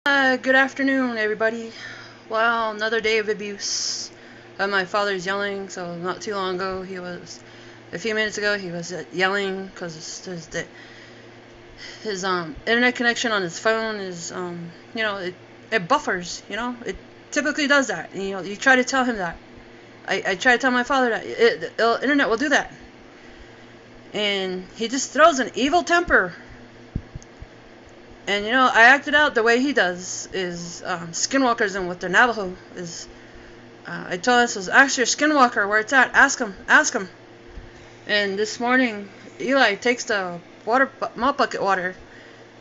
Good afternoon, everybody. Well, another day of abuse. My father's yelling, so not too long ago, a few minutes ago, he was yelling because his internet connection on his phone is, it buffers, it typically does that. And, you try to tell him that. I try to tell my father that the internet will do that. And he just throws an evil temper. And I acted out the way he does. Is skinwalkers and with their Navajo is. I told him, says, ask your skinwalker where it's at. Ask him. And this morning, Eli takes the mop bucket water.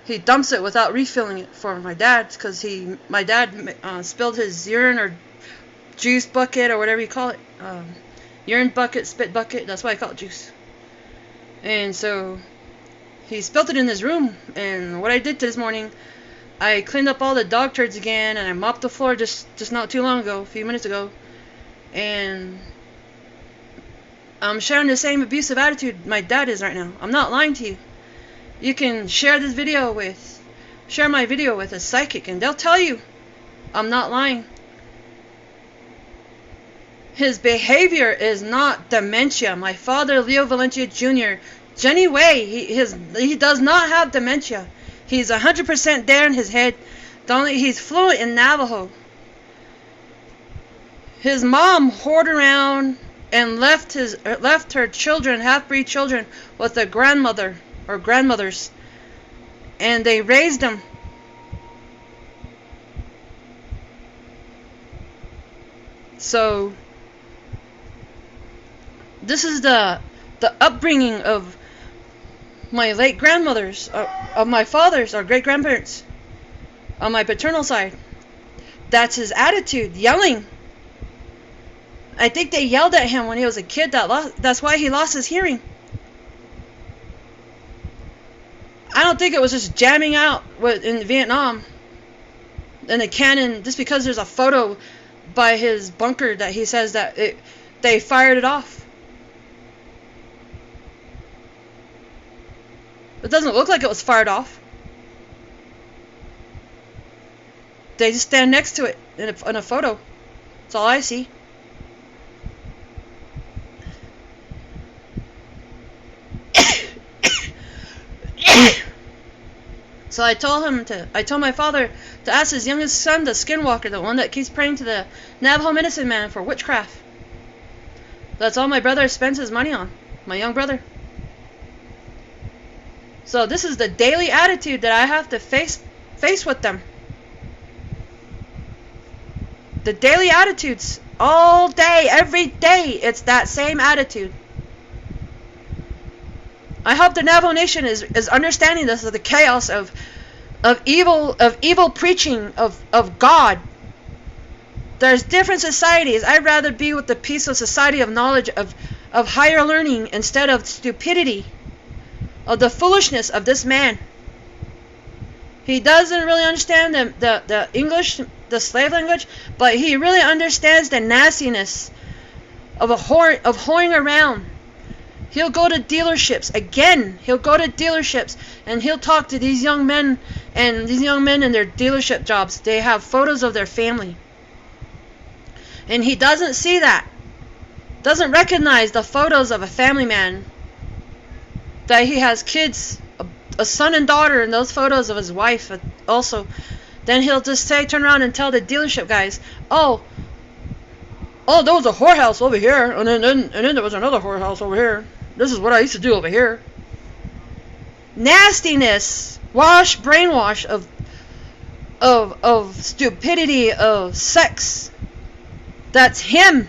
He dumps it without refilling it for my dad because my dad spilled his urine or juice bucket or whatever you call it. Urine bucket, spit bucket. That's why I call it juice. And so he spilled it in his room, and what I did this morning, I cleaned up all the dog turds again, and I mopped the floor just not too long ago, a few minutes ago, and I'm sharing the same abusive attitude my dad is right now. I'm not lying to you. You can share my video with a psychic, and they'll tell you I'm not lying. His behavior is not dementia. My father, Leo Valencia Jr., Jenny Way, he does not have dementia. He's 100% there in his head. He's fluent in Navajo. His mom whored around and left her children, half-breed children, with a grandmother or grandmothers, and they raised them. So this is the upbringing of my late grandmothers, of my father's, or great-grandparents, on my paternal side. That's his attitude, yelling. I think they yelled at him when he was a kid. That's why he lost his hearing. I don't think it was just jamming out in Vietnam in the cannon, just because there's a photo by his bunker that he says that they fired it off. It doesn't look like it was fired off. They just stand next to it in a photo. That's all I see. So I told my father to ask his youngest son, the skinwalker, the one that keeps praying to the Navajo medicine man for witchcraft. That's all my brother spends his money on. My young brother. So this is the daily attitude that I have to face with them. The daily attitudes, all day, every day, it's that same attitude. I hope the Navajo Nation is understanding this, of the chaos of evil preaching of God. There's different societies. I'd rather be with the peaceful society of knowledge, of higher learning, instead of stupidity, of the foolishness of this man. He doesn't really understand the English, the slave language, but he really understands the nastiness of whoring around. He'll go to dealerships again. He'll go to dealerships and he'll talk to these young men, and these young men in their dealership jobs, they have photos of their family, and he doesn't see that. Doesn't recognize the photos of a family man. That he has kids, a son and daughter, and those photos of his wife also. Then he'll just turn around and tell the dealership guys, oh, there was a whorehouse over here, and then there was another whorehouse over here. This is what I used to do over here. Nastiness, brainwash of stupidity, of sex. That's him.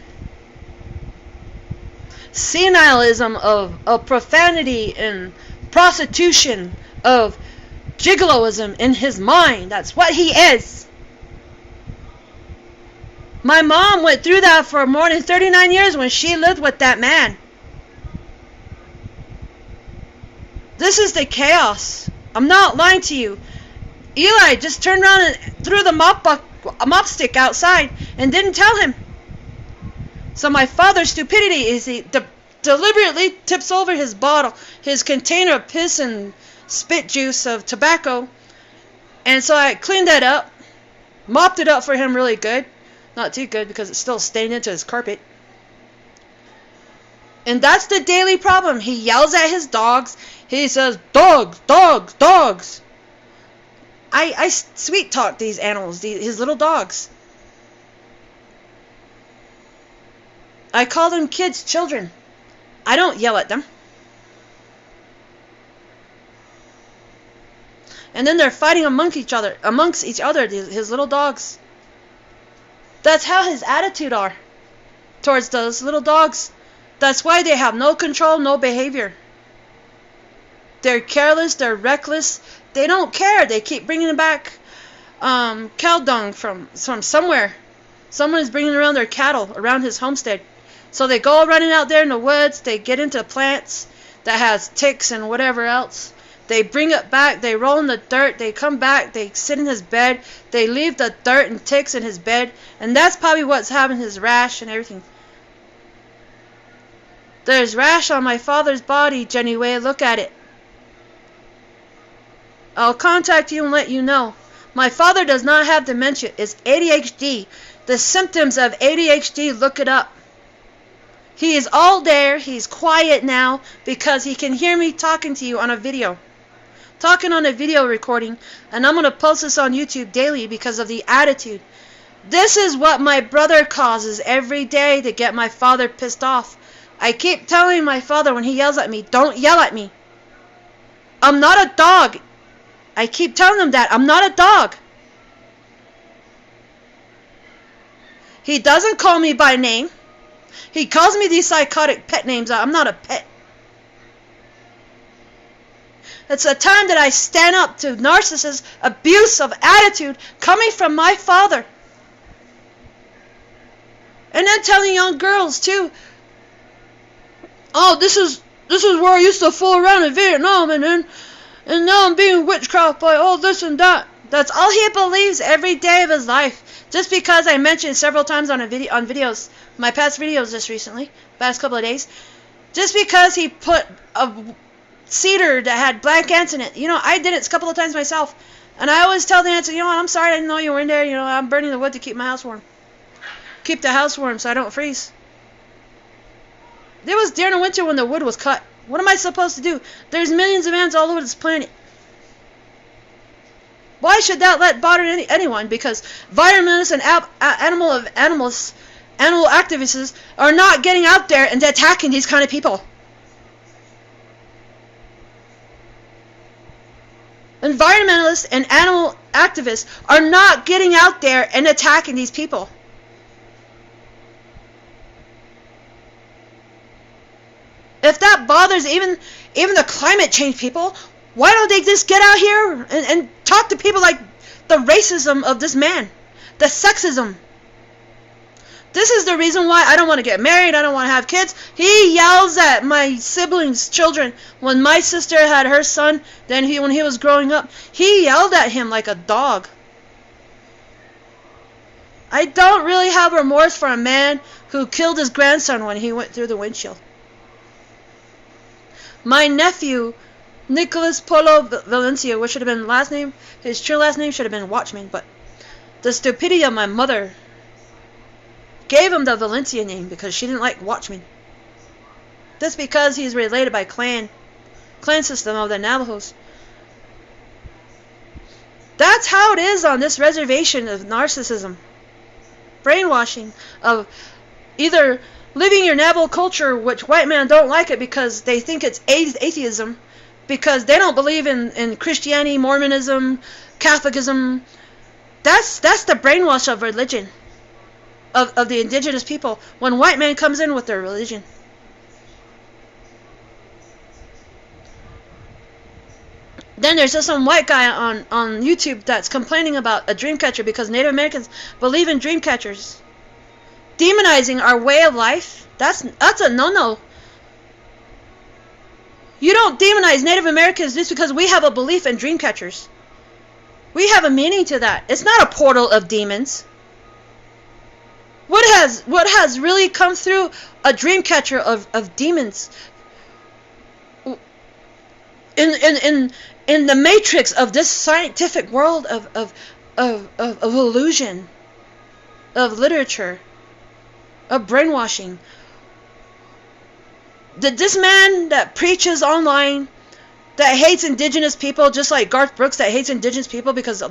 Senilism of profanity and prostitution, of gigoloism in his mind. That's what he is. My mom went through that for more than 39 years when she lived with that man. This is the chaos. I'm not lying to you. Eli just turned around and threw the mop stick outside and didn't tell him. So my father's stupidity is he deliberately tips over his bottle, his container of piss and spit juice of tobacco. And so I cleaned that up. Mopped it up for him really good. Not too good because it's still stained into his carpet. And that's the daily problem. He yells at his dogs. He says, dogs, dogs, dogs. I sweet talk these animals, his little dogs. I call them kids, children. I don't yell at them. And then they're fighting amongst each other, his little dogs. That's how his attitude are towards those little dogs. That's why they have no control, no behavior. They're careless, they're reckless. They don't care. They keep bringing back cow dung from somewhere. Someone's bringing around their cattle around his homestead. So they go running out there in the woods. They get into plants that has ticks and whatever else. They bring it back. They roll in the dirt. They come back. They sit in his bed. They leave the dirt and ticks in his bed. And that's probably what's having his rash and everything. There's rash on my father's body, Jenny Way. Look at it. I'll contact you and let you know. My father does not have dementia. It's ADHD. The symptoms of ADHD, look it up. He is all there. He's quiet now because he can hear me talking to you on a video. Talking on a video recording. And I'm going to post this on YouTube daily because of the attitude. This is what my brother causes every day to get my father pissed off. I keep telling my father when he yells at me, don't yell at me. I'm not a dog. I keep telling him that. I'm not a dog. He doesn't call me by name. He calls me these psychotic pet names. I'm not a pet. It's a time that I stand up to narcissist abuse of attitude coming from my father. And then telling young girls too, oh, this is where I used to fool around in Vietnam, and now I'm being witchcraft by all this and that. That's all he believes every day of his life. Just because I mentioned several times on videos, my past videos just recently, past couple of days, just because he put a cedar that had black ants in it. You know, I did it a couple of times myself, and I always tell the ants, you know what, I'm sorry, I didn't know you were in there. You know, I'm burning the wood to keep my house warm. Keep the house warm so I don't freeze. It was during the winter when the wood was cut. What am I supposed to do? There's millions of ants all over this planet. Why should that bother anyone? Because environmentalists and animal activists are not getting out there and attacking these kind of people. Environmentalists and animal activists are not getting out there and attacking these people. If that bothers even the climate change people, why don't they just get out here and talk to people like the racism of this man, the sexism? This is the reason why I don't want to get married, I don't want to have kids. He yells at my siblings' children. When my sister had her son, when he was growing up, he yelled at him like a dog. I don't really have remorse for a man who killed his grandson when he went through the windshield. My nephew, Nicholas Polo Valencia, which should have been last name, his true last name should have been Watchman, but the stupidity of my mother gave him the Valencia name because she didn't like Watchman. That's because he's related by clan system of the Navajos. That's how it is on this reservation of narcissism. Brainwashing of either living your Navajo culture, which white men don't like it because they think it's atheism, because they don't believe in Christianity, Mormonism, Catholicism. That's the brainwash of religion, of the indigenous people, when white man comes in with their religion. Then there's just some white guy on YouTube that's complaining about a dream catcher because Native Americans believe in dream catchers. Demonizing our way of life, that's a no-no. You don't demonize Native Americans just because we have a belief in dream catchers. We have a meaning to that. It's not a portal of demons. What has really come through a dream catcher of demons? In the matrix of this scientific world of of illusion, of literature, of brainwashing. Did this man that preaches online, that hates indigenous people, just like Garth Brooks that hates indigenous people, because I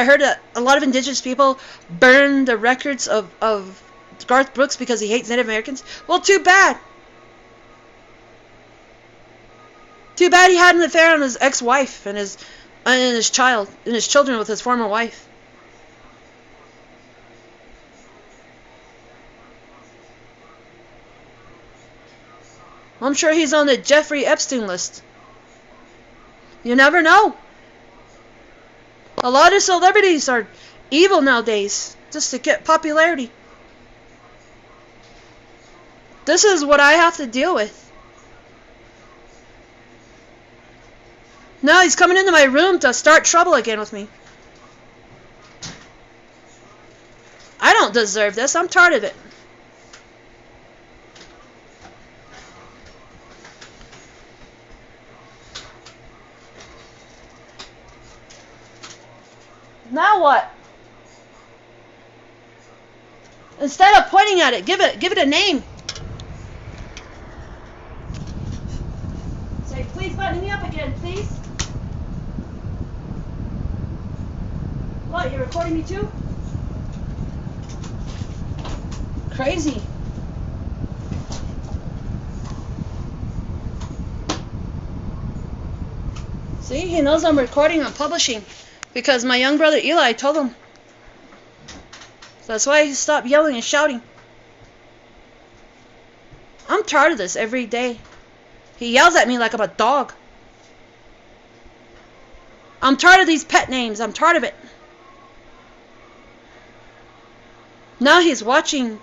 heard that a lot of indigenous people burn the records of Garth Brooks because he hates Native Americans? Well, too bad. Too bad he had an affair on his ex-wife and his children with his former wife. I'm sure he's on the Jeffrey Epstein list. You never know. A lot of celebrities are evil nowadays, just to get popularity. This is what I have to deal with. Now he's coming into my room to start trouble again with me. I don't deserve this. I'm tired of it. Now what? Instead of pointing at it, give it a name. Say, please button me up again, please. What, you're recording me too? Crazy. See, he knows I'm recording, I'm publishing. Because my young brother Eli told him. So that's why he stopped yelling and shouting. I'm tired of this every day. He yells at me like I'm a dog. I'm tired of these pet names. I'm tired of it. Now he's watching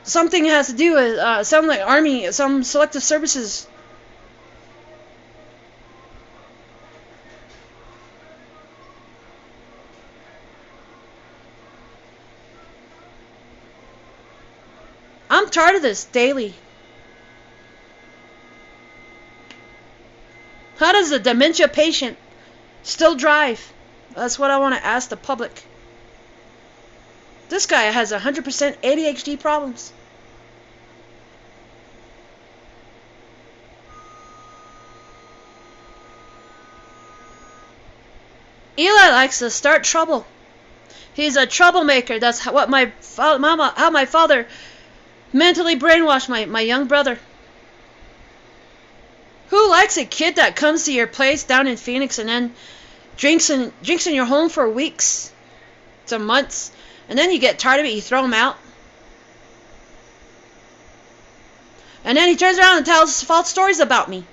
something has to do with some like army, some selective services. I'm tired of this daily. How does a dementia patient still drive? That's what I want to ask the public. This guy has 100% ADHD problems. Eli likes to start trouble. He's a troublemaker. That's how my father mentally brainwashed my young brother. Who likes a kid that comes to your place down in Phoenix and then drinks in your home for weeks to months, and then you get tired of it, you throw him out, and then he turns around and tells false stories about me?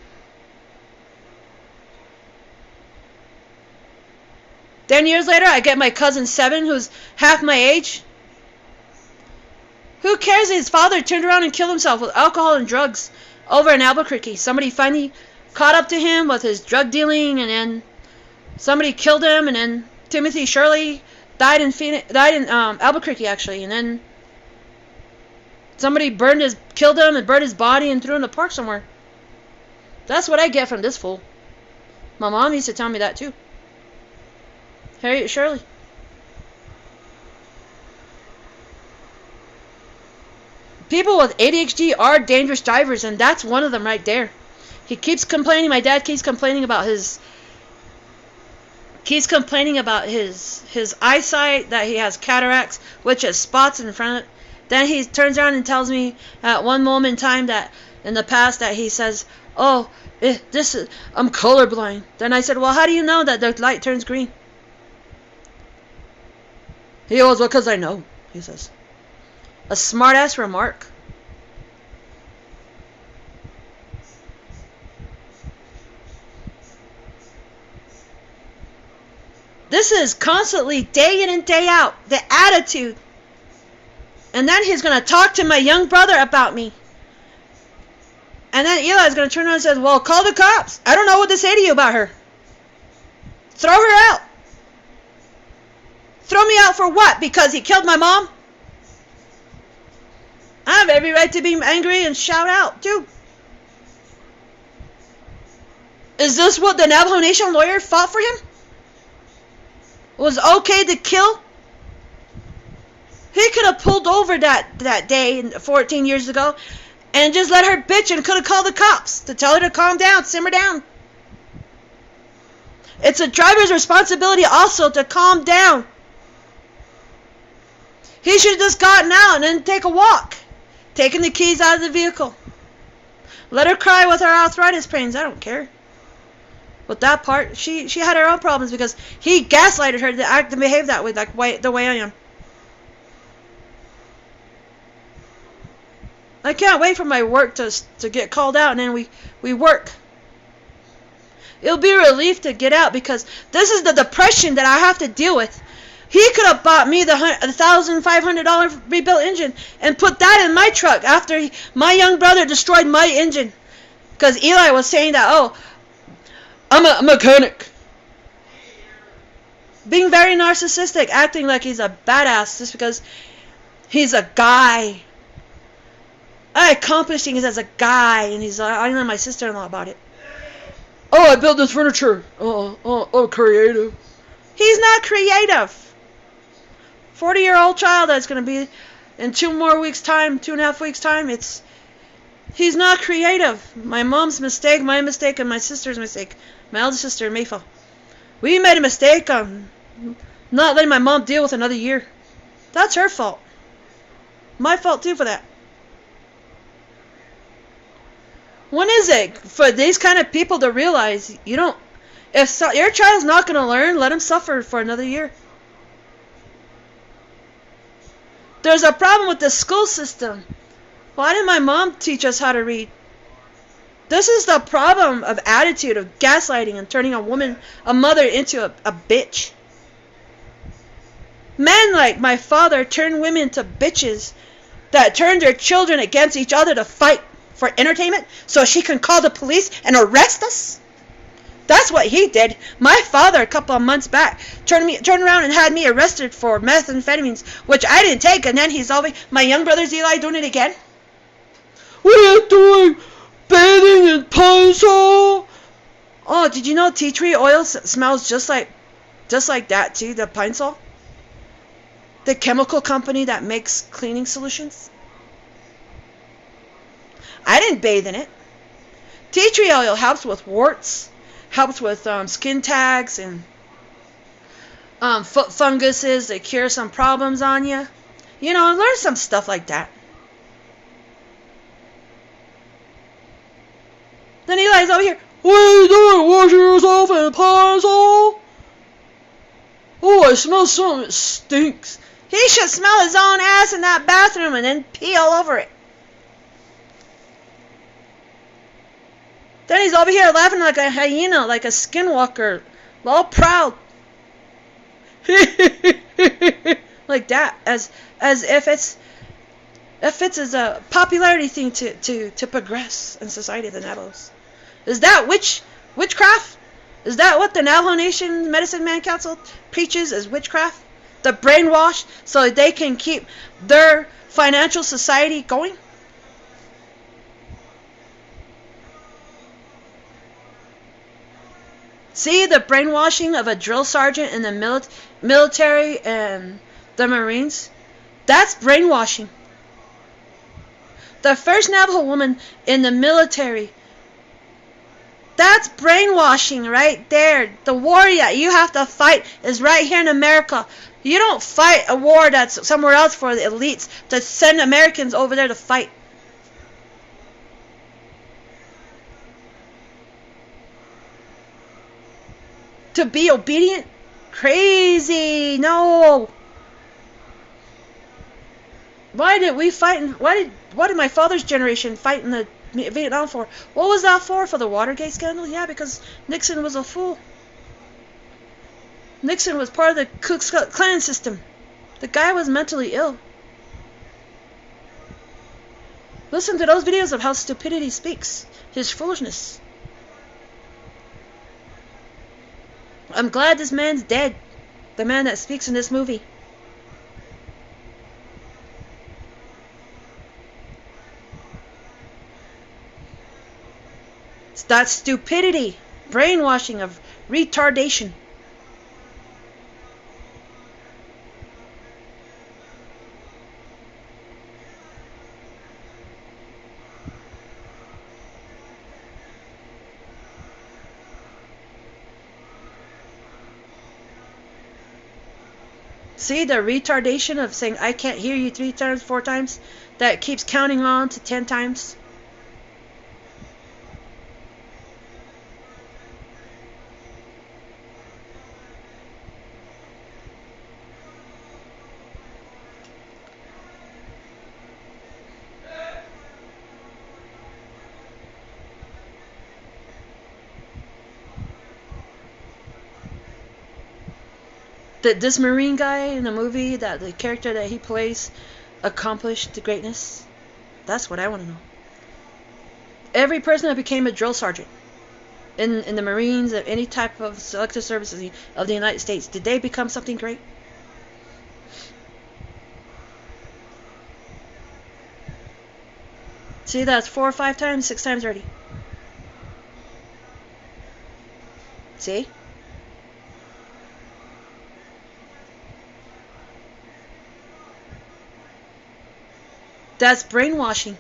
Then years later, I get my cousin Seven, who's half my age. Who cares his father turned around and killed himself with alcohol and drugs over in Albuquerque? Somebody finally caught up to him with his drug dealing, and then somebody killed him, and then Timothy Shirley died in Albuquerque actually, and then somebody killed him and burned his body and threw him in the park somewhere. That's what I get from this fool. My mom used to tell me that too. Harriet Shirley. People with ADHD are dangerous drivers, and that's one of them right there. He keeps complaining. My dad keeps complaining about his eyesight, that he has cataracts, which is spots in front of it. Then he turns around and tells me at one moment in time that in the past that he says, "Oh, I'm colorblind." Then I said, "Well, how do you know that the light turns green?" He goes, "Well, because I know," he says. A smart-ass remark. This is constantly, day in and day out, the attitude. And then he's going to talk to my young brother about me. And then Eli's going to turn around and say, "Well, call the cops. I don't know what to say to you about her. Throw her out." Throw me out for what? Because he killed my mom? I have every right to be angry and shout out, too. Is this what the Navajo Nation lawyer fought for him? was okay to kill. He could have pulled over that day 14 years ago and just let her bitch and could have called the cops to tell her to calm down, simmer down. It's a driver's responsibility also to calm down. He should have just gotten out and then take a walk. Taking the keys out of the vehicle. Let her cry with her arthritis pains. I don't care. But that part, she had her own problems because he gaslighted her to act and behave that way, the way I am. I can't wait for my work to get called out and then we work. It'll be a relief to get out because this is the depression that I have to deal with. He could have bought me the $1,500 rebuilt engine and put that in my truck after my young brother destroyed my engine. Because Eli was saying that, oh, I'm a mechanic. Being very narcissistic, acting like he's a badass just because he's a guy. I accomplished things as a guy, and he's like, I know my sister-in-law about it. Oh, I built this furniture. Oh, creative. He's not creative. 40-year-old child that's going to be in 2.5 weeks' time, he's not creative. My mom's mistake, my mistake, and my sister's mistake. My eldest sister, Mayfa. We made a mistake on not letting my mom deal with another year. That's her fault. My fault too for that. When is it for these kind of people to realize if your child's not going to learn, let him suffer for another year? There's a problem with the school system. Why didn't my mom teach us how to read? This is the problem of attitude, of gaslighting and turning a mother into a bitch. Men like my father turn women into bitches that turn their children against each other to fight for entertainment so she can call the police and arrest us. That's what he did. My father, a couple of months back, turned around and had me arrested for methamphetamines, which I didn't take, and then my young brother's Eli doing it again. What are you doing? Bathing in pine sol? Oh, did you know tea tree oil smells just like that too, the pine sol? The chemical company that makes cleaning solutions? I didn't bathe in it. Tea tree oil helps with warts, helps with skin tags and foot funguses. They cure some problems on you. Learn some stuff like that. Then Eli's over here. What are you doing? Washing yourself in pine sol? Oh, I smell something. It stinks. He should smell his own ass in that bathroom and then pee all over it. Then he's over here laughing like a hyena, like a skinwalker, all proud. Like that, as if it's as a popularity thing to progress in society, the Navajos. Is that witchcraft? Is that what the Navajo Nation Medicine Man Council preaches as witchcraft? The brainwash so they can keep their financial society going? See the brainwashing of a drill sergeant in the military and the Marines? That's brainwashing. The first Navajo woman in the military, that's brainwashing right there. The war that you have to fight is right here in America. You don't fight a war that's somewhere else for the elites to send Americans over there to fight. To be obedient? Crazy. No. Why did we fight? What did my father's generation fight in the Vietnam for? What was that for? For the Watergate scandal? Yeah, because Nixon was a fool. Nixon was part of the Ku Klux Klan system. The guy was mentally ill. Listen to those videos of how stupidity speaks. His foolishness. I'm glad this man's dead. The man that speaks in this movie. It's that stupidity. Brainwashing of retardation. See the retardation of saying, I can't hear you 3 times, 4 times? That keeps counting on to 10 times. That this Marine guy in the movie, that the character that he plays, accomplished the greatness? That's what I want to know. Every person that became a drill sergeant in the Marines, or any type of selective services of the United States, did they become something great? See, that's 4 or 5 times, 6 times already. See? That's brainwashing.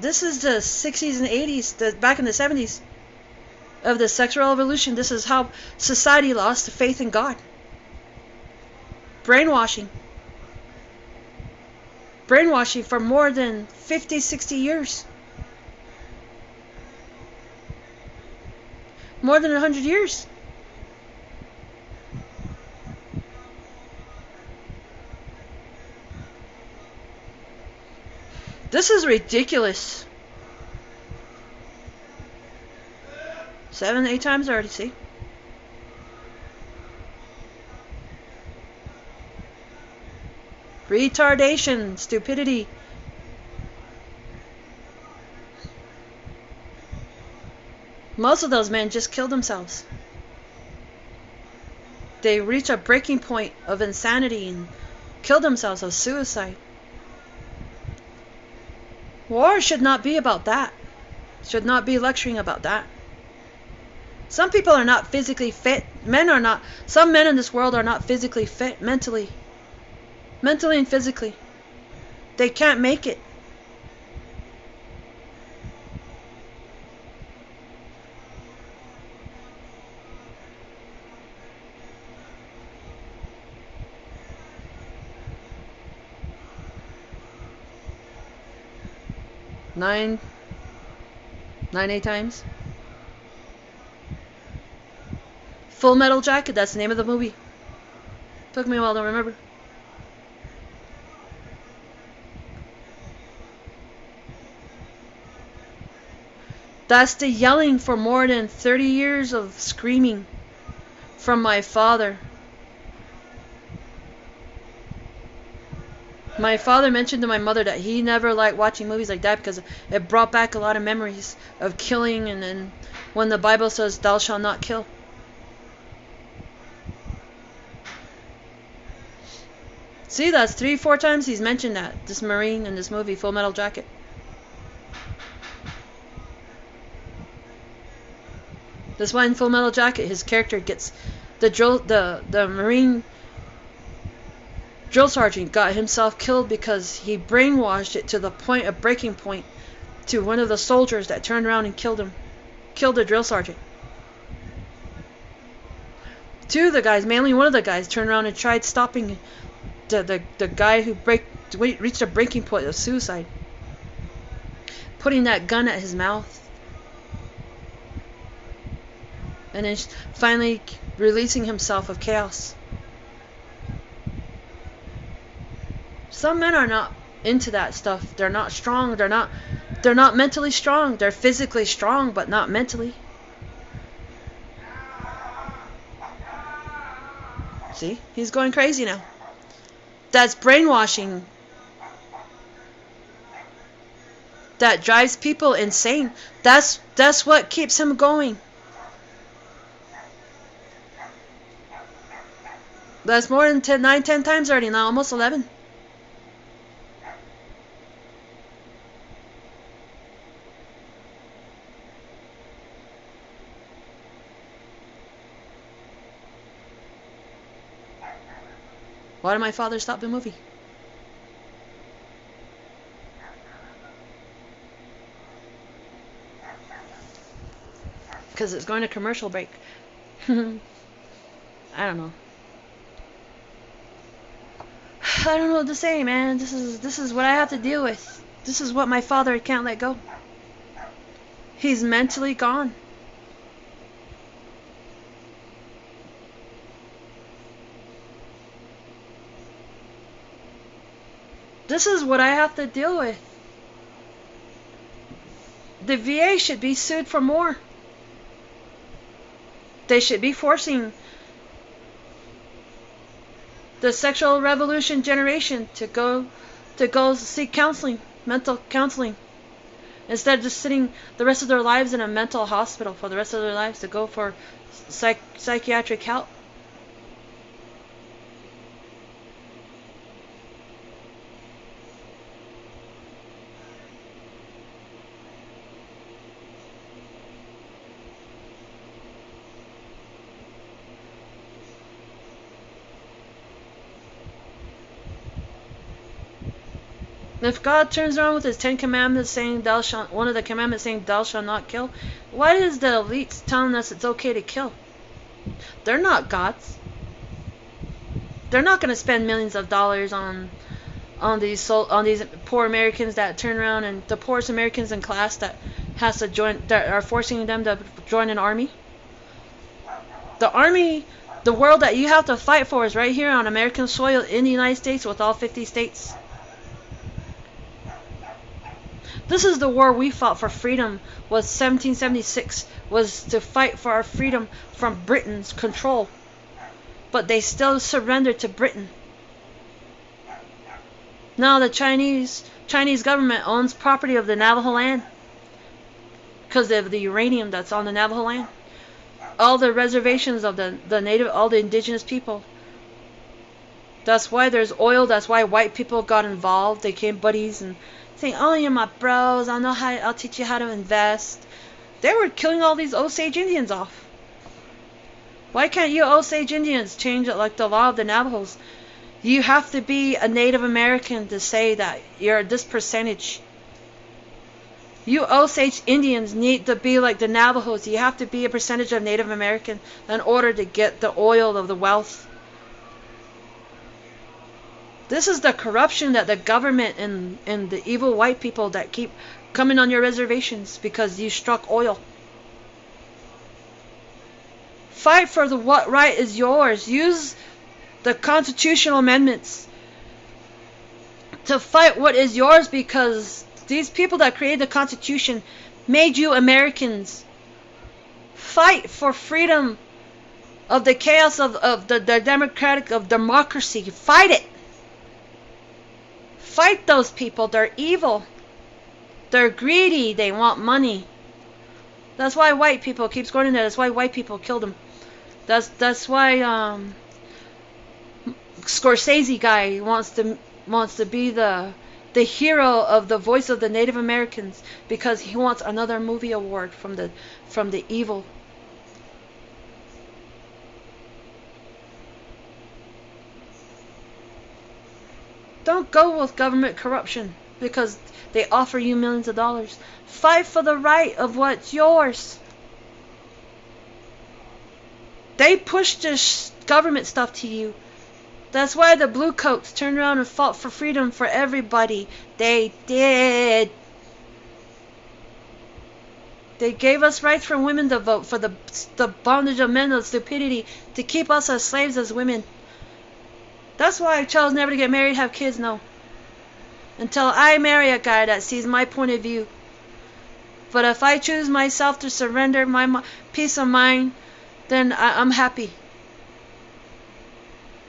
This is the 60s and 80s, back in the 70s of the sexual revolution. This is how society lost faith in God. Brainwashing. Brainwashing for more than 50, 60 years. More than 100 years. This is ridiculous. 7, 8 times already, see? Retardation, stupidity. Most of those men just killed themselves. They reach a breaking point of insanity and killed themselves, of suicide. War should not be about that. Should not be lecturing about that. Some people are not physically fit. Some men in this world are not physically fit mentally. Mentally and physically. They can't make it. Nine, 8 times. Full Metal Jacket, that's the name of the movie. Took me a while to remember. That's the yelling for more than 30 years of screaming from my father. My father mentioned to my mother that he never liked watching movies like that because it brought back a lot of memories of killing, and then when the Bible says thou shalt not kill. See, that's 3, 4 times he's mentioned that, this Marine in this movie, Full Metal Jacket. That's why in Full Metal Jacket his character gets the Marine drill sergeant got himself killed because he brainwashed it to the point of breaking point to one of the soldiers that turned around and killed him. Killed the drill sergeant. 2 of the guys, mainly one of the guys, turned around and tried stopping the guy who reached a breaking point of suicide. Putting that gun at his mouth. And then finally releasing himself of chaos. Some men are not into that stuff. They're not strong. They're not mentally strong. They're physically strong, but not mentally. See? He's going crazy now. That's brainwashing. That drives people insane. That's what keeps him going. That's more than 9, 10 times already now, almost 11. Why did my father stop the movie? Because it's going to commercial break. I don't know. I don't know what to say, man. This is what I have to deal with. This is what my father can't let go. He's mentally gone. This is what I have to deal with. The VA should be sued for more. They should be forcing the sexual revolution generation to go seek counseling, mental counseling, instead of just sitting the rest of their lives in a mental hospital for the rest of their lives to go for psychiatric help. If God turns around with his 10 commandments saying one of the commandments saying thou shalt not kill, why is the elites telling us it's okay to kill? They're not gods. They're not going to spend millions of dollars on these poor Americans that turn around, and the poorest Americans in class that are forcing them to join an army. The army, the world that you have to fight for is right here on American soil in the United States with all 50 states. This is the war we fought for freedom, was 1776, was to fight for our freedom from Britain's control. But they still surrendered to Britain. Now the Chinese government owns property of the Navajo land because of the uranium that's on the Navajo land. All the reservations of the native, all the indigenous people. That's why there's oil. That's why white people got involved. They became buddies and saying, "Oh, you're my bros. I'll teach you how to invest." They were killing all these Osage Indians off. Why can't you Osage Indians change it like the law of the Navajos? You have to be a Native American to say that you're this percentage. You Osage Indians need to be like the Navajos. You have to be a percentage of Native American in order to get the oil of the wealth. This is the corruption that the government and the evil white people that keep coming on your reservations because you struck oil. Fight for what right is yours. Use the constitutional amendments to fight what is yours, because these people that created the Constitution made you Americans. Fight for freedom of the chaos of the democracy. Fight it. Fight those people. They're evil. They're greedy. They want money. That's why white people keeps going in there. That's why white people killed them. That's why Scorsese guy wants to be the hero of the voice of the Native Americans, because he wants another movie award from the evil. Don't go with government corruption because they offer you millions of dollars. Fight for the right of what's yours. They pushed this government stuff to you. That's why the blue coats turned around and fought for freedom for everybody. They did. They gave us rights for women to vote, for the bondage of men, the stupidity, to keep us as slaves as women. That's why I chose never to get married, have kids, no. Until I marry a guy that sees my point of view. But if I choose myself to surrender my peace of mind, then I'm happy.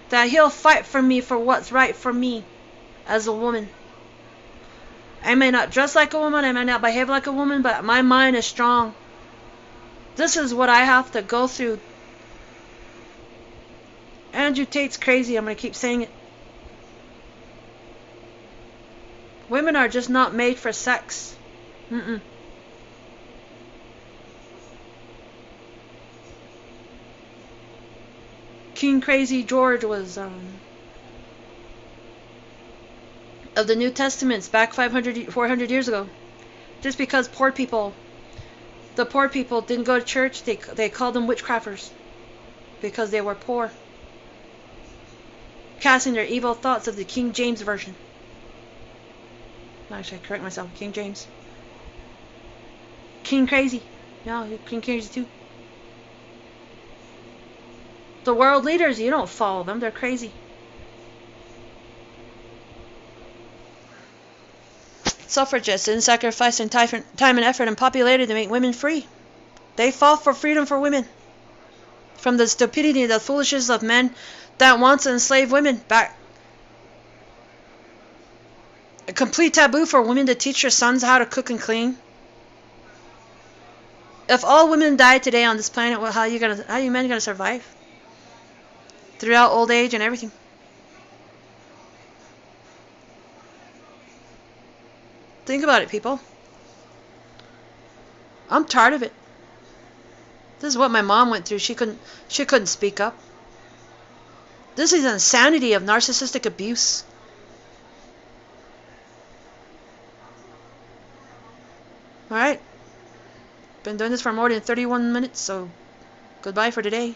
That he'll fight for me for what's right for me as a woman. I may not dress like a woman, I may not behave like a woman, but my mind is strong. This is what I have to go through. Andrew Tate's crazy. I'm going to keep saying it. Women are just not made for sex. King Crazy George was of the New Testaments back 400 years ago. Just because poor people The poor people didn't go to church. They called them witchcrafters because they were poor, casting their evil thoughts of the King James Version. Actually, I correct myself. King James. King Crazy. No, King Crazy too. The world leaders, you don't follow them. They're crazy. Suffragists didn't sacrifice their time and effort and popularity to make women free. They fought for freedom for women. From the stupidity and the foolishness of men that wants to enslave women back. A complete taboo for women to teach their sons how to cook and clean. If all women died today on this planet, well, how are you men gonna survive? Throughout old age and everything. Think about it, people. I'm tired of it. This is what my mom went through. She couldn't speak up. This is insanity of narcissistic abuse. Alright. Been doing this for more than 31 minutes, so goodbye for today.